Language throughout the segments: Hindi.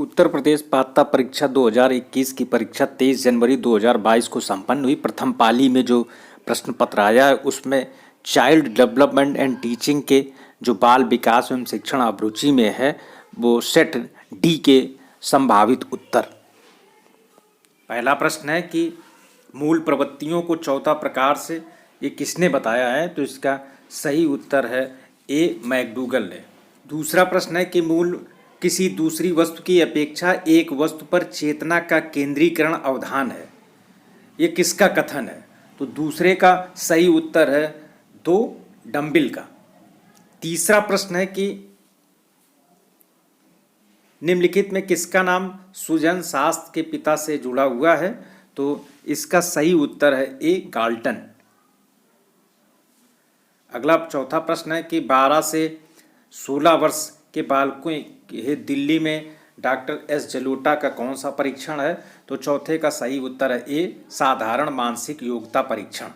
उत्तर प्रदेश पात्रता परीक्षा 2021 की परीक्षा 23 जनवरी 2022 को संपन्न हुई। प्रथम पाली में जो प्रश्न पत्र आया है उसमें चाइल्ड डेवलपमेंट एंड टीचिंग के जो बाल विकास एवं शिक्षण अभिरुचि में है वो सेट डी के संभावित उत्तर। पहला प्रश्न है कि मूल प्रवृत्तियों को चौथा प्रकार से ये किसने बताया है, तो इसका सही उत्तर है ए मैकडूगल ने। दूसरा प्रश्न है कि मूल किसी दूसरी वस्तु की अपेक्षा एक वस्तु पर चेतना का केंद्रीकरण अवधान है, ये किसका कथन है, तो दूसरे का सही उत्तर है दो डम्बिल का। तीसरा प्रश्न है कि निम्नलिखित में किसका नाम सुजन शास्त्र के पिता से जुड़ा हुआ है, तो इसका सही उत्तर है ए गाल्टन। अगला चौथा प्रश्न है कि 12 से 16 वर्ष के बालकों के दिल्ली में डॉक्टर एस जलोटा का कौन सा परीक्षण है, तो चौथे का सही उत्तर है ए साधारण मानसिक योग्यता परीक्षण।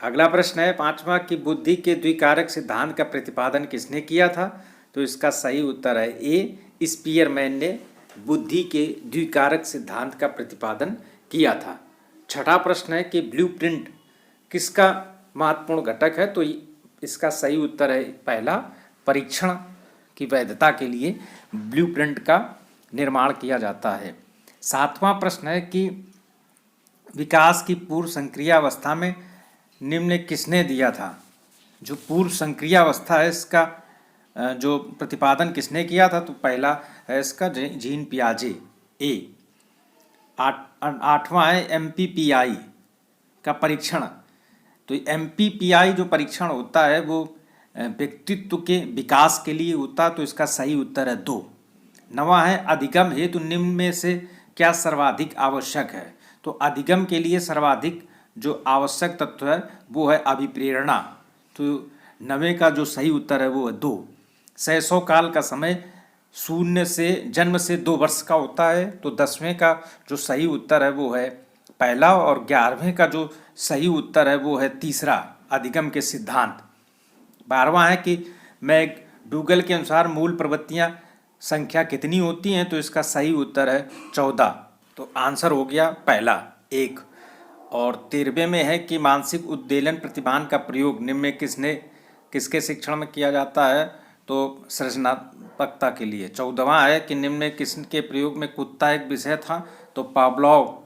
अगला प्रश्न है पांचवा कि बुद्धि के द्विकारक सिद्धांत का प्रतिपादन किसने किया था, तो इसका सही उत्तर है ए स्पीयरमैन ने बुद्धि के द्विकारक सिद्धांत का प्रतिपादन किया था। छठा प्रश्न है कि ब्लूप्रिंट किसका महत्वपूर्ण घटक है, तो इसका सही उत्तर है पहला, परीक्षण की वैधता के लिए ब्लूप्रिंट का निर्माण किया जाता है। सातवां प्रश्न है कि विकास की पूर्व संक्रियावस्था में निम्न किसने दिया था, जो पूर्व संक्रियावस्था है इसका जो प्रतिपादन किसने किया था, तो पहला है इसका जीन पियाजे ए। आठवां है MPPI का परीक्षण, तो MPPI जो परीक्षण होता है वो व्यक्तित्व के विकास के लिए होता है, तो इसका सही उत्तर है दो। नवा है अधिगम हेतु निम्न में से क्या सर्वाधिक आवश्यक है, तो अधिगम के लिए सर्वाधिक जो आवश्यक तत्व है वो है अभिप्रेरणा, तो नवे का जो सही उत्तर है वो है दो। शैशव काल का समय शून्य से जन्म से 2 वर्ष का होता है, तो 10वें का जो सही उत्तर है वो है पहला, और 11वें का जो सही उत्तर है वो है तीसरा अधिगम के सिद्धांत। 12वां है कि मैकडूगल के अनुसार मूल प्रवृत्तियां संख्या कितनी होती हैं, तो इसका सही उत्तर है 14, तो आंसर हो गया पहला 1। और 13वें में है कि मानसिक उद्वेलन प्रतिमान का प्रयोग निम्न में किसके शिक्षण में किया जाता है, तो सृजनात्मकता के लिए। 14वां है कि निम्न में किसके प्रयोग में कुत्ता एक विषय था, तो पावलोव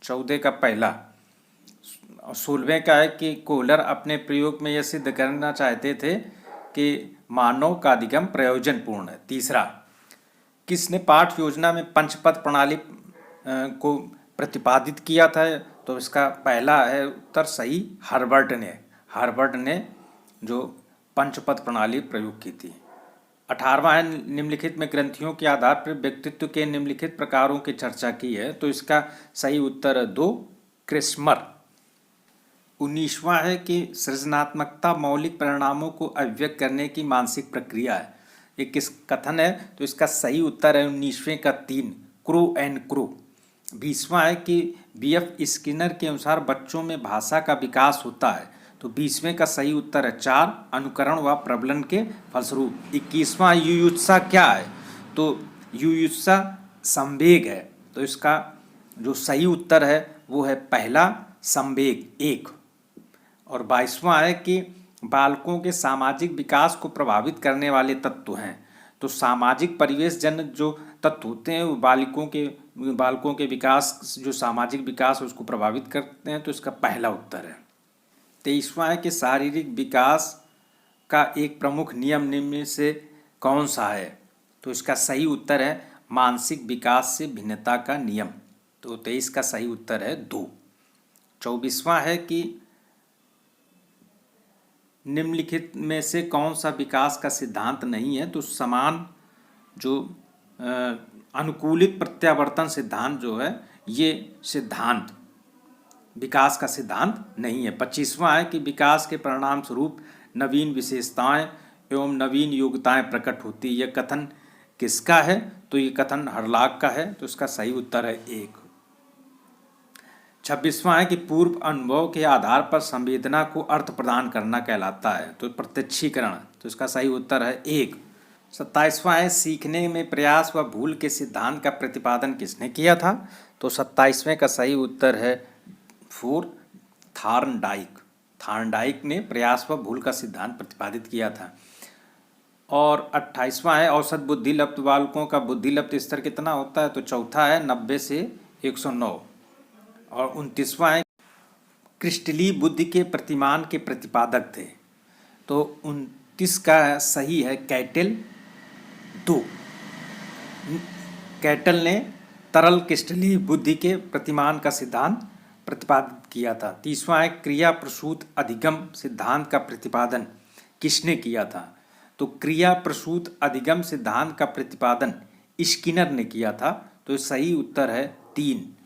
14 का पहला। 16वें का है कि कोहलर अपने प्रयोग में यह सिद्ध करना चाहते थे कि मानव का अधिगम प्रयोजनपूर्ण है। तीसरा, किसने पाठ योजना में पंचपद प्रणाली को प्रतिपादित किया था, तो इसका पहला है उत्तर सही हार्वर्ड ने जो पंचपद प्रणाली प्रयोग की थी। 18वां है निम्नलिखित में ग्रंथियों के आधार पर व्यक्तित्व के निम्नलिखित प्रकारों की चर्चा की है, तो इसका सही उत्तर है 2 क्रिस्मर। 19वां है कि सृजनात्मकता मौलिक परिणामों को अभिव्यक्त करने की मानसिक प्रक्रिया है, ये किस कथन है, तो इसका सही उत्तर है 19वें का 3 क्रू एंड क्रू। 20वां है कि BF स्किनर के अनुसार बच्चों में भाषा का विकास होता है, तो 20वें का सही उत्तर है 4 अनुकरण व प्रबलन के फलस्वरूप। 21वां युयुत्सा क्या है, तो युयुत्सा संवेग है, तो इसका जो सही उत्तर है वो है पहला संवेग 1। और 22वां है कि बालकों के सामाजिक विकास को प्रभावित करने वाले तत्व हैं, तो सामाजिक परिवेश जन्य जो तत्व होते हैं वो बालकों के विकास जो सामाजिक विकास है उसको प्रभावित करते हैं, तो इसका पहला उत्तर है। 23वां है कि शारीरिक विकास का एक प्रमुख नियम निम्न में से कौन सा है, तो इसका सही उत्तर है मानसिक विकास से भिन्नता का नियम, तो 23 का सही उत्तर है 2। 24वां है कि निम्नलिखित में से कौन सा विकास का सिद्धांत नहीं है, तो समान जो अनुकूलित प्रत्यावर्तन सिद्धांत जो है ये सिद्धांत विकास का सिद्धांत नहीं है। 25वां है कि विकास के परिणाम स्वरूप नवीन विशेषताएं एवं नवीन योग्यताएं प्रकट होती, यह कथन किसका है, तो ये कथन हरलाक का है, तो इसका सही उत्तर है 1। 26वां है कि पूर्व अनुभव के आधार पर संवेदना को अर्थ प्रदान करना कहलाता है, तो प्रत्यक्षीकरण, तो इसका सही उत्तर है 1। 27वां है, सीखने में प्रयास व भूल के सिद्धांत का प्रतिपादन किसने किया था? तो 27वें का सही उत्तर है 4 थॉर्नडाइक। थॉर्नडाइक ने प्रयास व भूल का सिद्धांत प्रतिपादित किया था। और 28वां है, औसत बुद्धिलब्ध बालकों का बुद्धिलब्ध स्तर कितना होता है? तो चौथा है 90 से 109। और 29वां है, क्रिस्टलीय बुद्धि के प्रतिमान के प्रतिपादक थे। तो 29 का सही है कैटल 2। कैटल ने तरल क्रिस्टलीय बुद्धि के प्रतिमान का सिद्धांत प्रतिपादित किया था। 30वां है, क्रिया प्रसूत अधिगम सिद्धांत का प्रतिपादन किसने किया था? तो क्रिया प्रसूत अधिगम सिद्धांत का प्रतिपादन स्किनर ने किया था। तो सही उत्तर है 3